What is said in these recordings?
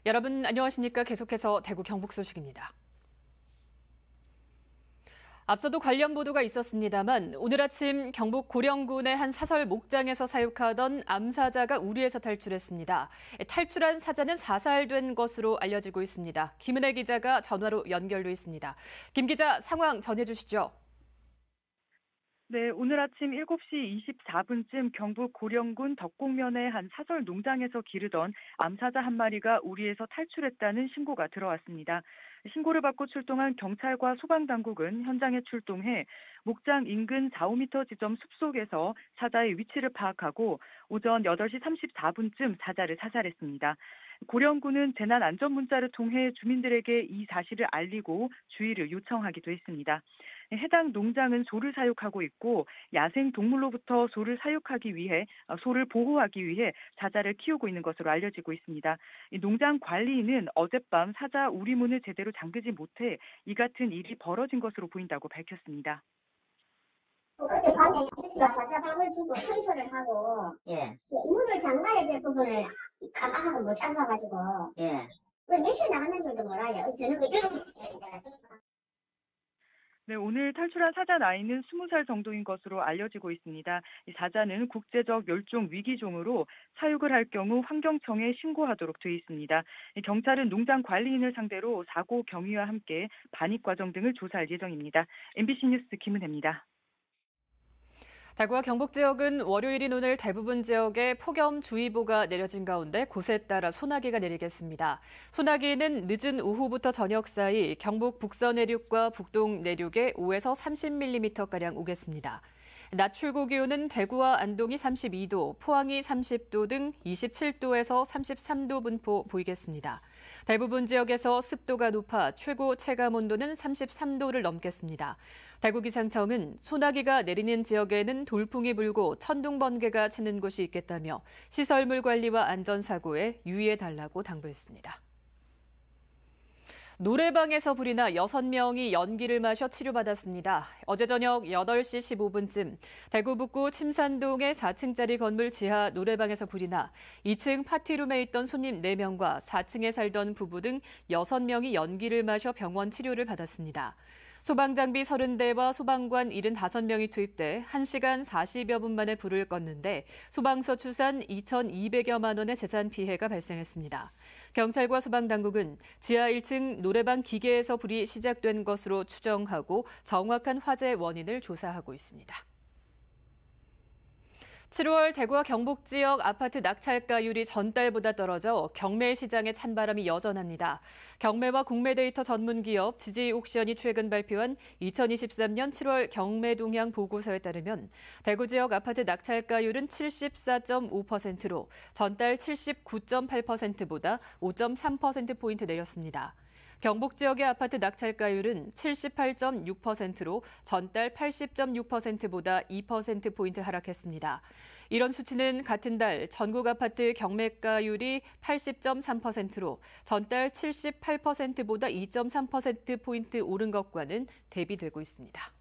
여러분 안녕하십니까? 계속해서 대구 경북 소식입니다. 앞서도 관련 보도가 있었습니다만 오늘 아침 경북 고령군의 한 사설 목장에서 사육하던 암사자가 우리에서 탈출했습니다. 탈출한 사자는 사살된 것으로 알려지고 있습니다. 김은혜 기자가 전화로 연결돼 있습니다. 김 기자 상황 전해주시죠. 네, 오늘 아침 7시 24분쯤 경북 고령군 덕곡면의 한 사설 농장에서 기르던 암사자 한 마리가 우리에서 탈출했다는 신고가 들어왔습니다. 신고를 받고 출동한 경찰과 소방당국은 현장에 출동해 목장 인근 4-5m 지점 숲속에서 사자의 위치를 파악하고 오전 8시 34분쯤 사자를 사살했습니다. 고령군은 재난 안전 문자를 통해 주민들에게 이 사실을 알리고 주의를 요청하기도 했습니다. 해당 농장은 소를 사육하고 있고 야생 동물로부터 소를 보호하기 위해 사자를 키우고 있는 것으로 알려지고 있습니다. 농장 관리인은 어젯밤 사자 우리문을 제대로 잠그지 못해 이 같은 일이 벌어진 것으로 보인다고 밝혔습니다. 어젯밤에 사자밥을 주고 청소를 하고 문을 잠가야 될 부분을 가마하고 못 잠가가지고 몇 시에 나갔는 줄도 몰라요. 저는 그 7시에 내가 네, 오늘 탈출한 사자 나이는 20살 정도인 것으로 알려지고 있습니다. 이 사자는 국제적 멸종 위기종으로 사육을 할 경우 환경청에 신고하도록 되어 있습니다. 경찰은 농장 관리인을 상대로 사고 경위와 함께 반입 과정 등을 조사할 예정입니다. MBC 뉴스 김은혜입니다. 대구와 경북 지역은 월요일인 오늘 대부분 지역에 폭염주의보가 내려진 가운데 곳에 따라 소나기가 내리겠습니다. 소나기는 늦은 오후부터 저녁 사이 경북 북서 내륙과 북동 내륙에 5에서 30mm가량 오겠습니다. 낮 최고 기온은 대구와 안동이 32도, 포항이 30도 등 27도에서 33도 분포 보이겠습니다. 대부분 지역에서 습도가 높아 최고 체감 온도는 33도를 넘겠습니다. 대구 기상청은 소나기가 내리는 지역에는 돌풍이 불고 천둥 번개가 치는 곳이 있겠다며 시설물 관리와 안전사고에 유의해달라고 당부했습니다. 노래방에서 불이 나 6명이 연기를 마셔 치료받았습니다. 어제 저녁 8시 15분쯤 대구 북구 침산동의 4층짜리 건물 지하 노래방에서 불이 나 2층 파티룸에 있던 손님 4명과 4층에 살던 부부 등 6명이 연기를 마셔 병원 치료를 받았습니다. 소방장비 30대와 소방관 75명이 투입돼 1시간 40여 분 만에 불을 껐는데 소방서 추산 2,200여만 원의 재산 피해가 발생했습니다. 경찰과 소방당국은 지하 1층 노래방 기계에서 불이 시작된 것으로 추정하고 정확한 화재 원인을 조사하고 있습니다. 7월 대구와 경북 지역 아파트 낙찰가율이 전달보다 떨어져 경매 시장의 찬바람이 여전합니다. 경매와 공매 데이터 전문 기업 지지옥션이 최근 발표한 2023년 7월 경매 동향 보고서에 따르면 대구 지역 아파트 낙찰가율은 74.5%로 전달 79.8%보다 5.3%포인트 내렸습니다. 경북 지역의 아파트 낙찰가율은 78.6%로 전달 80.6%보다 2%포인트 하락했습니다. 이런 수치는 같은 달 전국 아파트 경매가율이 80.3%로 전달 78%보다 2.3%포인트 오른 것과는 대비되고 있습니다.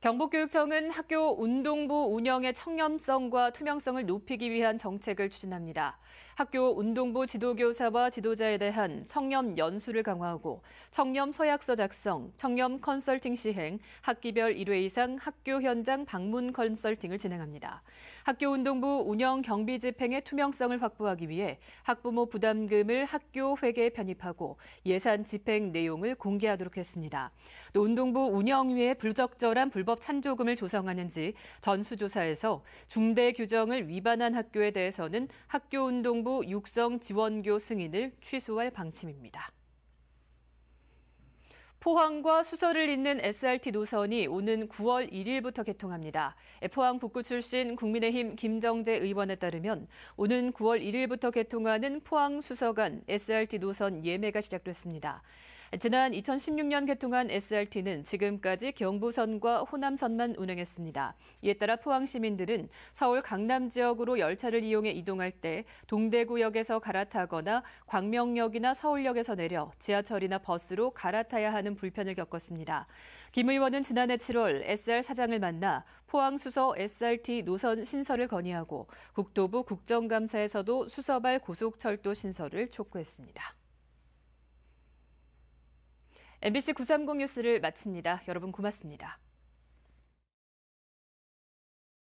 경북교육청은 학교 운동부 운영의 청렴성과 투명성을 높이기 위한 정책을 추진합니다. 학교 운동부 지도교사와 지도자에 대한 청렴 연수를 강화하고 청렴 서약서 작성, 청렴 컨설팅 시행, 학기별 1회 이상 학교 현장 방문 컨설팅을 진행합니다. 학교 운동부 운영 경비 집행의 투명성을 확보하기 위해 학부모 부담금을 학교 회계에 편입하고 예산 집행 내용을 공개하도록 했습니다. 또 운동부 운영위에 불적절한 불법 찬조금을 조성하는지 전수조사에서 중대 규정을 위반한 학교에 대해서는 학교 운동부 육성 지원교 승인을 취소할 방침입니다. 포항과 수서를 잇는 SRT 노선이 오는 9월 1일부터 개통합니다. 포항 북구 출신 국민의힘 김정재 의원에 따르면 오는 9월 1일부터 개통하는 포항 수서 간 SRT 노선 예매가 시작됐습니다. 지난 2016년 개통한 SRT는 지금까지 경부선과 호남선만 운행했습니다. 이에 따라 포항 시민들은 서울 강남 지역으로 열차를 이용해 이동할 때 동대구역에서 갈아타거나 광명역이나 서울역에서 내려 지하철이나 버스로 갈아타야 하는 불편을 겪었습니다. 김 의원은 지난해 7월 SR 사장을 만나 포항 수서 SRT 노선 신설을 건의하고 국토부 국정감사에서도 수서발 고속철도 신설을 촉구했습니다. MBC 930 뉴스를 마칩니다. 여러분 고맙습니다.